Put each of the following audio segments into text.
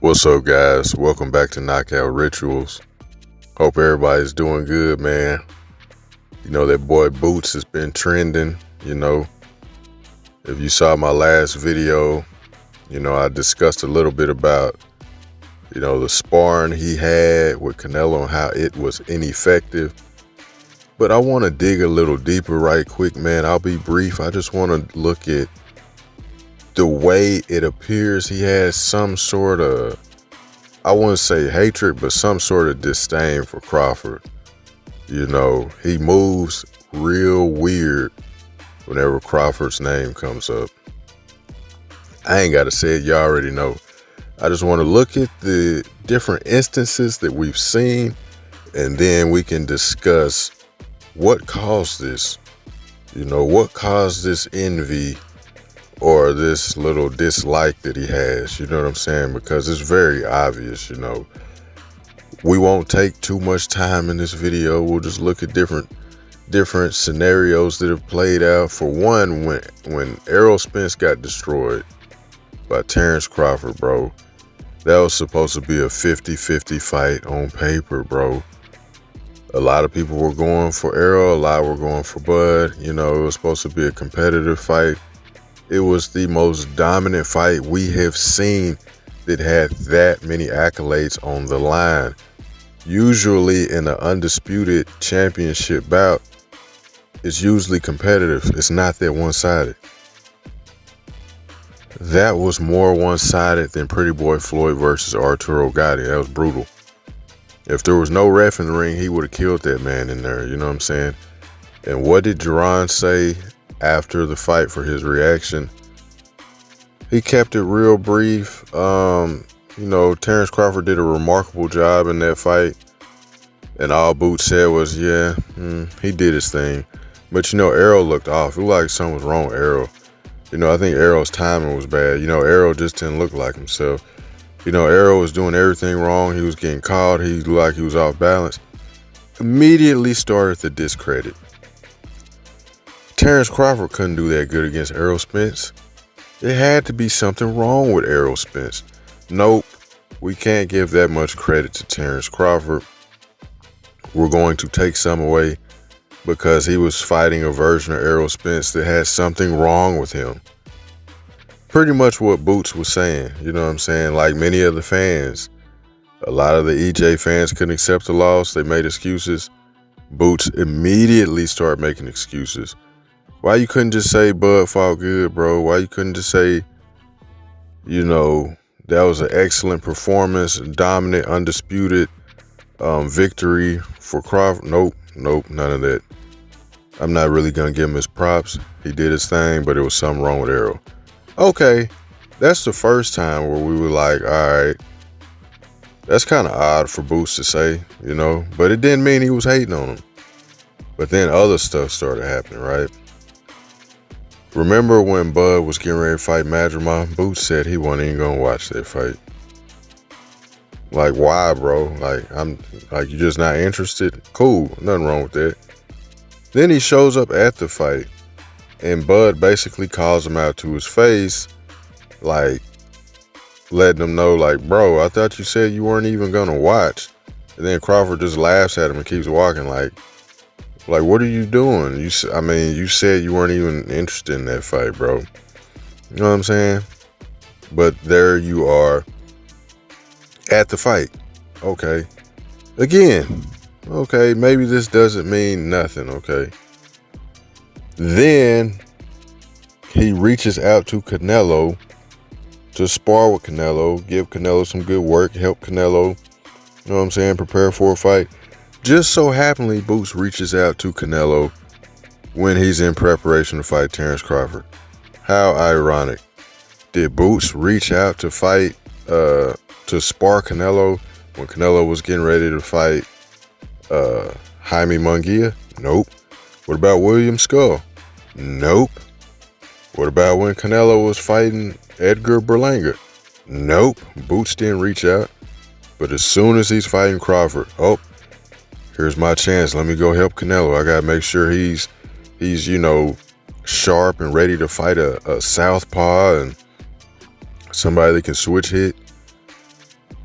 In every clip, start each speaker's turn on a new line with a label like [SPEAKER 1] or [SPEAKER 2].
[SPEAKER 1] What's up, guys? Welcome back to Knockout Rituals. Hope everybody's doing good, man. You know, that boy Boots has been trending. If you saw my last video, I discussed a little bit about, the sparring he had with Canelo and how it was ineffective. But I want to dig a little deeper right quick, man. I'll be brief. I just want to look at the way it appears he has some sort of, I wouldn't say hatred, but some sort of disdain for Crawford. He moves real weird whenever Crawford's name comes up. I ain't got to say it, you already know. I just want to look at the different instances that we've seen, and then we can discuss what caused this. What caused this envy or this little dislike that he has, you know what I'm saying? Because it's very obvious, We won't take too much time in this video. We'll just look at different scenarios that have played out. For one, when Errol Spence got destroyed by Terrence Crawford, bro, that was supposed to be a 50-50 fight on paper, bro. A lot of people were going for Errol, a lot were going for Bud. It was supposed to be a competitive fight. It was the most dominant fight we have seen that had that many accolades on the line. Usually in an undisputed championship bout, it's usually competitive. It's not that one-sided. That was more one-sided than Pretty Boy Floyd versus Arturo Gatti. That was brutal. If there was no ref in the ring, he would have killed that man in there. You know what I'm saying? And what did Jerron say after the fight for his reaction? He kept it real brief. Terrence Crawford did a remarkable job in that fight, and all Boots said was, he did his thing. But Errol looked off. It looked like something was wrong with Errol. I think Errol's timing was bad. Errol just didn't look like himself. Errol was doing everything wrong. He was getting caught. He looked like he was off balance. Immediately started the discredit. Terrence Crawford couldn't do that good against Errol Spence. It had to be something wrong with Errol Spence. Nope, we can't give that much credit to Terrence Crawford. We're going to take some away because he was fighting a version of Errol Spence that had something wrong with him. Pretty much what Boots was saying, you know what I'm saying? Like many of the fans, a lot of the EJ fans couldn't accept the loss. They made excuses. Boots immediately started making excuses. Why you couldn't just say Bud fought good, bro? Why you couldn't just say, that was an excellent performance, dominant, undisputed victory for Crawford? Nope, none of that. I'm not really going to give him his props. He did his thing, but it was something wrong with Errol. Okay, that's the first time where we were like, all right, that's kind of odd for Boots to say, but it didn't mean he was hating on him. But then other stuff started happening, right? Remember when Bud was getting ready to fight Madrimon? Boots said he wasn't even gonna watch that fight. Like, why, bro? Like, you just not interested? Cool, nothing wrong with that. Then he shows up at the fight, and Bud basically calls him out to his face, like, letting him know, like, bro, I thought you said you weren't even gonna watch. And then Crawford just laughs at him and keeps walking, like, what are you doing? You said you weren't even interested in that fight, bro. You know what I'm saying? But there you are at the fight. Okay. Again. Okay, maybe this doesn't mean nothing, okay? Then he reaches out to Canelo to spar with Canelo, give Canelo some good work, help Canelo, you know what I'm saying, prepare for a fight. Just so happenly, Boots reaches out to Canelo when he's in preparation to fight Terrence Crawford. How ironic. Did Boots reach out to fight, to spar Canelo when Canelo was getting ready to fight Jaime Munguia? Nope. What about William Skull? Nope. What about when Canelo was fighting Edgar Berlanga? Nope. Boots didn't reach out. But as soon as he's fighting Crawford, here's my chance. Let me go help Canelo. I gotta make sure he's sharp and ready to fight a southpaw and somebody that can switch hit.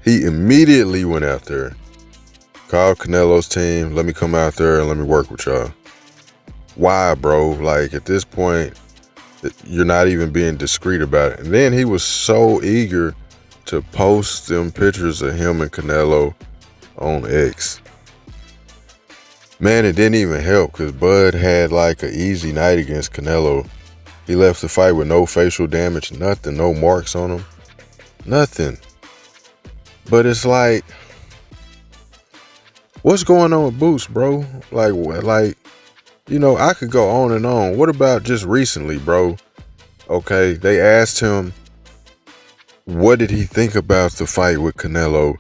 [SPEAKER 1] He immediately went out there, called Canelo's team, let me come out there and let me work with y'all. Why, bro? Like, at this point, you're not even being discreet about it. And then he was so eager to post them pictures of him and Canelo on X. Man, it didn't even help because Bud had like an easy night against Canelo. He left the fight with no facial damage, nothing, no marks on him, nothing. But it's like, what's going on with Boots, bro? Like, you know, I could go on and on. What about just recently, bro? Okay, they asked him, what did he think about the fight with Canelo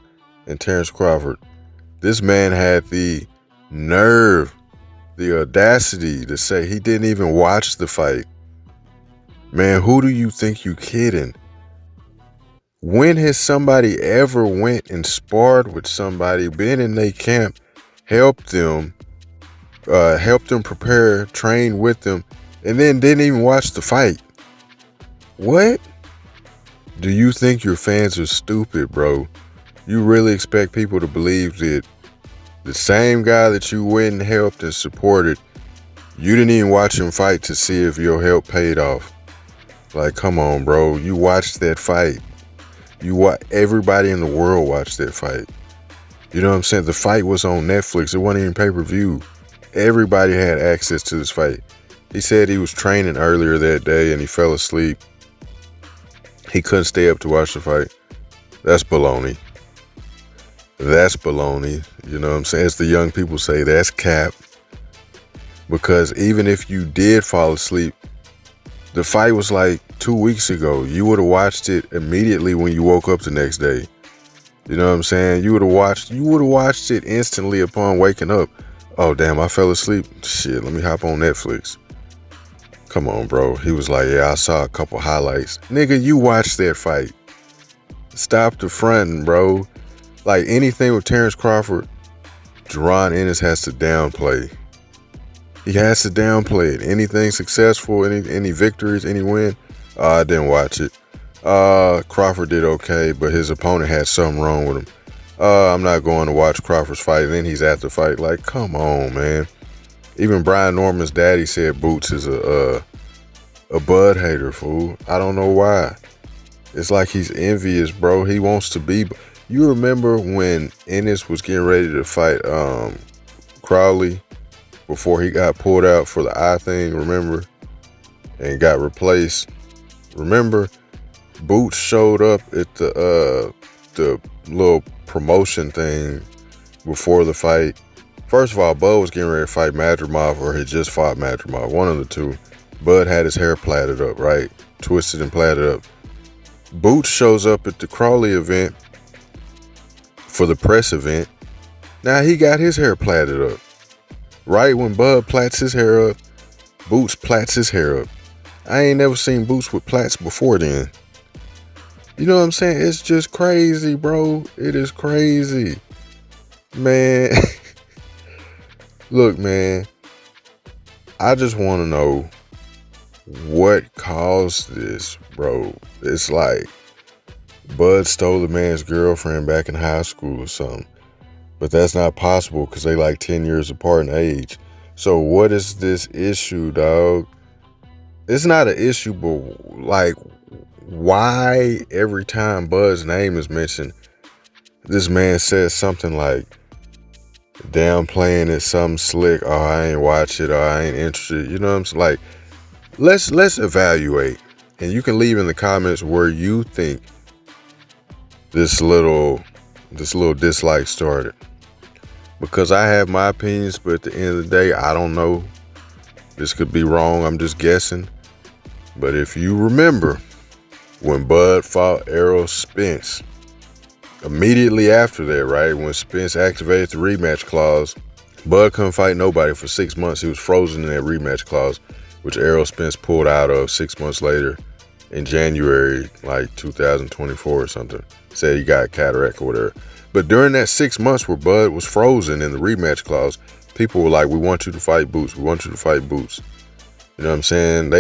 [SPEAKER 1] and Terrence Crawford? This man had the nerve, the audacity to say he didn't even watch the fight. Man, who do you think you kidding? When has somebody ever went and sparred with somebody, been in their camp, helped them prepare, train with them, and then didn't even watch the fight? What? Do you think your fans are stupid, bro? You really expect people to believe that the same guy that you went and helped and supported, you didn't even watch him fight to see if your help paid off? Like, come on, bro. You watched that fight. Everybody in the world watched that fight. You know what I'm saying? The fight was on Netflix. It wasn't even pay-per-view. Everybody had access to this fight. He said he was training earlier that day and he fell asleep. He couldn't stay up to watch the fight. That's baloney. That's baloney. You know what I'm saying? As the young people say, that's cap. Because even if you did fall asleep, the fight was like 2 weeks ago. You would have watched it immediately when you woke up the next day. You know what I'm saying? You would have watched it instantly upon waking up. Oh, damn, I fell asleep. Shit, let me hop on Netflix. Come on, bro. He was like, yeah, I saw a couple highlights. Nigga, you watched that fight. Stop the fronting, bro. Like, anything with Terrence Crawford, Boots Ennis has to downplay. He has to downplay it. Anything successful, any victories, any win, I didn't watch it. Crawford did okay, but his opponent had something wrong with him. I'm not going to watch Crawford's fight. And then he's at the fight. Like, come on, man. Even Brian Norman's daddy said Boots is a Bud hater, fool. I don't know why. It's like he's envious, bro. He wants to be. You remember when Ennis was getting ready to fight Crowley before he got pulled out for the eye thing, remember? And got replaced. Remember? Boots showed up at the little promotion thing before the fight. First of all, Bud was getting ready to fight Madrimov, or had just fought Madrimov, one of the two. Bud had his hair plaited up, right? Twisted and plaited up. Boots shows up at the Crawley event for the press event. Now he got his hair plaited up. Right when Bud plaits his hair up, Boots plaits his hair up. I ain't never seen Boots with plaits before then. You know what I'm saying? It's just crazy, bro. It is crazy. Man. Look, man. I just want to know what caused this, bro. It's like Bud stole the man's girlfriend back in high school or something. But that's not possible because they like 10 years apart in age. So what is this issue, dog? It's not an issue, but like, why every time Bud's name is mentioned, this man says something like, downplaying it, something slick, oh, I ain't watch it, or I ain't interested. You know what I'm saying? Like, let's evaluate. And you can leave in the comments where you think this little dislike started. Because I have my opinions, but at the end of the day, I don't know. This could be wrong. I'm just guessing. But if you remember when Bud fought Errol Spence, immediately after that, right, when Spence activated the rematch clause, Bud couldn't fight nobody for 6 months. He was frozen in that rematch clause, which Errol Spence pulled out of 6 months later in January, like 2024 or something. Said he got cataract or whatever. But during that 6 months where Bud was frozen in the rematch clause, people were like, we want you to fight Boots. We want you to fight Boots. You know what I'm saying?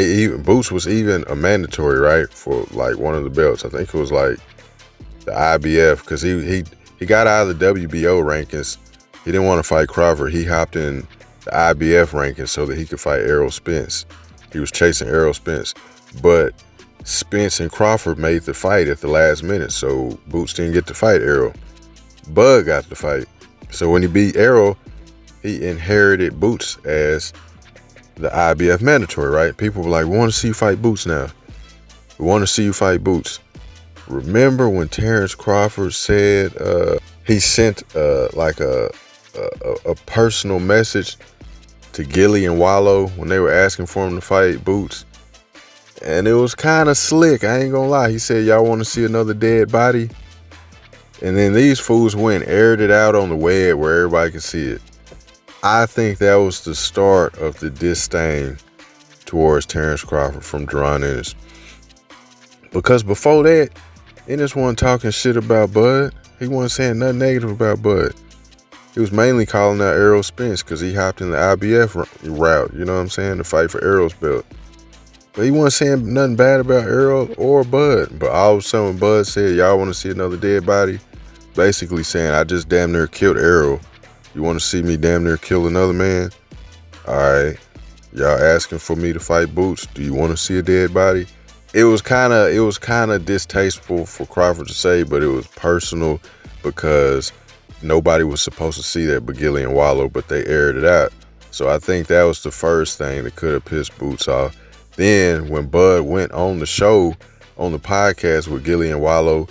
[SPEAKER 1] Boots was even a mandatory, right, for like one of the belts. I think it was like the IBF, because he got out of the WBO rankings. He didn't want to fight Crawford. He hopped in the IBF rankings so that he could fight Errol Spence. He was chasing Errol Spence, but Spence and Crawford made the fight at the last minute, so Boots didn't get to fight Errol. Bud got the fight. So when he beat Errol, he inherited Boots as the IBF mandatory, right? People were like, we want to see you fight Boots now. We want to see you fight Boots. Remember when Terrence Crawford said he sent like a personal message to Gilly and Wallow when they were asking for him to fight Boots? And it was kind of slick, I ain't gonna lie. He said, y'all want to see another dead body? And then these fools went and aired it out on the web where everybody could see it. I think that was the start of the disdain towards Terrence Crawford from Boots Ennis. Because before that, Ennis wasn't talking shit about Bud. He wasn't saying nothing negative about Bud. He was mainly calling out Errol Spence because he hopped in the IBF route, you know what I'm saying, to fight for Errol's belt. But he wasn't saying nothing bad about Errol or Bud. But all of a sudden when Bud said, y'all want to see another dead body, basically saying, I just damn near killed Errol. You want to see me damn near kill another man? All right. Y'all asking for me to fight Boots. Do you want to see a dead body? It was kind of distasteful for Crawford to say, but it was personal because nobody was supposed to see that but Gilly and Wallow, but they aired it out. So I think that was the first thing that could have pissed Boots off. Then when Bud went on the show, on the podcast with Gilly and Wallow,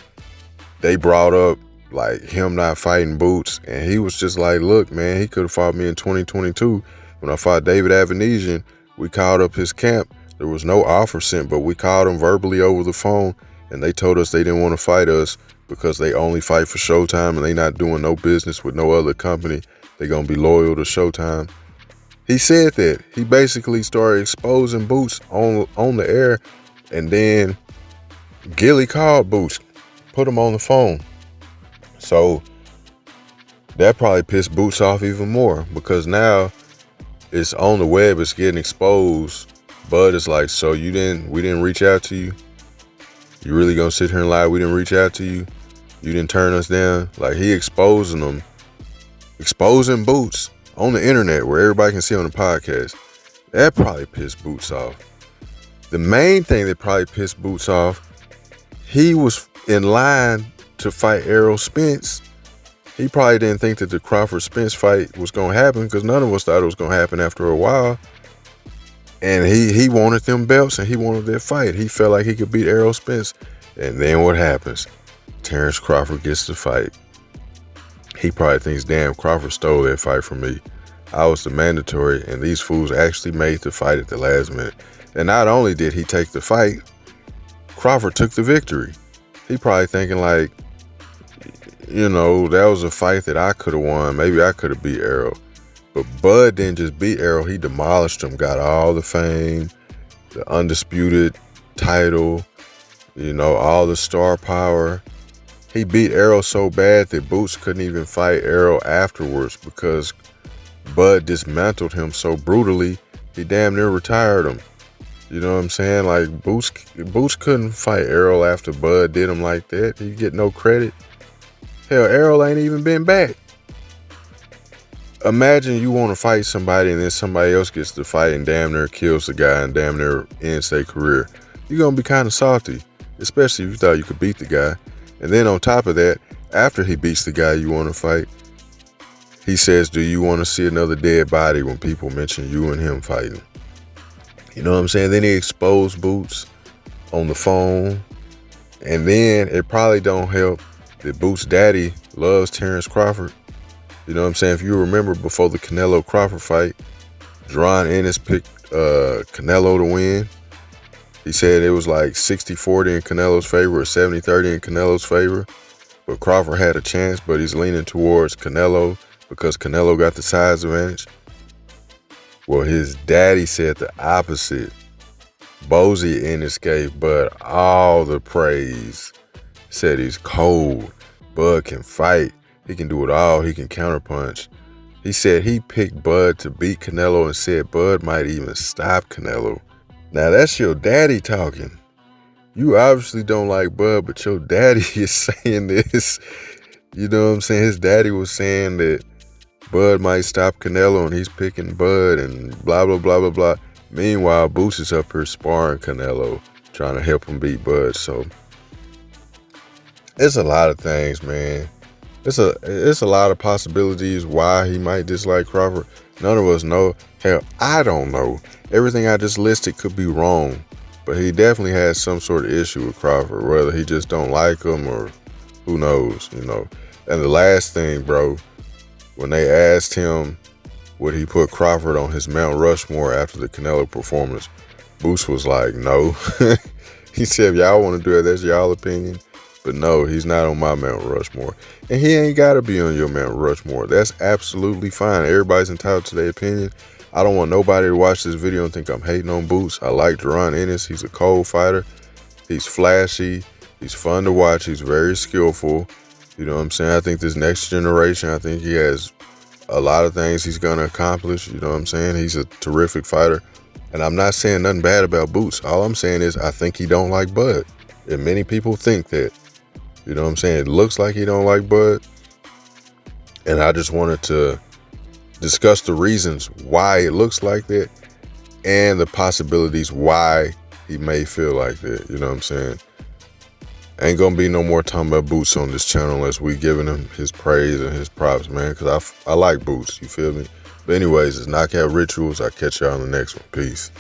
[SPEAKER 1] they brought up like him not fighting Boots, and he was just like, look, man, he could have fought me in 2022 when I fought David Avanesian. We called up his camp. There was no offer sent, but we called him verbally over the phone, and they told us they didn't want to fight us because they only fight for Showtime and they not doing no business with no other company. They gonna be loyal to Showtime. He said that. He basically started exposing Boots on the air, and then Gilly called Boots, put him on the phone. So that probably pissed Boots off even more because now it's on the web, it's getting exposed. Bud is like, so we didn't reach out to you? You really gonna sit here and lie we didn't reach out to you? You didn't turn us down? Like, he exposing them, exposing Boots on the internet where everybody can see on the podcast. That probably pissed Boots off. The main thing that probably pissed Boots off, he was in line to fight Errol Spence. He probably didn't think that the Crawford-Spence fight was going to happen because none of us thought it was going to happen after a while. And he wanted them belts and he wanted that fight. He felt like he could beat Errol Spence. And then what happens? Terrence Crawford gets the fight. He probably thinks, damn, Crawford stole that fight from me. I was the mandatory, and these fools actually made the fight at the last minute. And not only did he take the fight, Crawford took the victory. He probably thinking like, you know, that was a fight that I could have won. Maybe I could have beat Errol. But Bud didn't just beat Errol. He demolished him, got all the fame, the undisputed title, you know, all the star power. He beat Errol so bad that Boots couldn't even fight Errol afterwards because Bud dismantled him so brutally, he damn near retired him. You know what I'm saying? Like, Boots couldn't fight Errol after Bud did him like that. He'd get no credit. Hell, Errol ain't even been back. Imagine you want to fight somebody and then somebody else gets to fight and damn near kills the guy and damn near ends their career. You're going to be kind of salty, especially if you thought you could beat the guy. And then on top of that, after he beats the guy you want to fight, he says, do you want to see another dead body when people mention you and him fighting? You know what I'm saying? Then he exposed Boots on the phone. And then it probably don't help that Boots' daddy loves Terrence Crawford. You know what I'm saying? If you remember before the Canelo Crawford fight, Boots Ennis picked Canelo to win. He said it was like 60-40 in Canelo's favor or 70-30 in Canelo's favor. But Crawford had a chance, but he's leaning towards Canelo because Canelo got the size advantage. Well, his daddy said the opposite. Boots Ennis gave Bud all the praise. Said he's cold. Bud can fight. He can do it all. He can counterpunch. He said he picked Bud to beat Canelo and said Bud might even stop Canelo. Now that's your daddy talking. you obviously don't like Bud, but your daddy is saying this. You know what I'm saying? His daddy was saying that Bud might stop Canelo and he's picking Bud and blah, blah, blah, blah, blah. Meanwhile, Boots is up here sparring Canelo, trying to help him beat Bud. So it's a lot of things, man. It's a lot of possibilities why he might dislike Crawford. None of us know. Hell, I don't know. Everything I just listed could be wrong, but he definitely has some sort of issue with Crawford, whether he just don't like him or who knows, you know. And the last thing, bro, when they asked him would he put Crawford on his Mount Rushmore after the Canelo performance, Boots was like, no. He said, if y'all want to do it, that's y'all opinion. But no, he's not on my Mount Rushmore. And he ain't got to be on your Mount Rushmore. That's absolutely fine. Everybody's entitled to their opinion. I don't want nobody to watch this video and think I'm hating on Boots. I like Boots Ennis. He's a cold fighter. He's flashy. He's fun to watch. He's very skillful. You know what I'm saying? I think this next generation, I think he has a lot of things he's going to accomplish. You know what I'm saying? He's a terrific fighter. And I'm not saying nothing bad about Boots. All I'm saying is I think he don't like Bud. And many people think that. You know what I'm saying? It looks like he don't like Bud. And I just wanted to discuss the reasons why it looks like that and the possibilities why he may feel like that. You know what I'm saying? Ain't gonna be no more talking about Boots on this channel unless we giving him his praise and his props, man. Because I like Boots, you feel me? But anyways, it's Knockout Rituals. I'll catch y'all on the next one. Peace.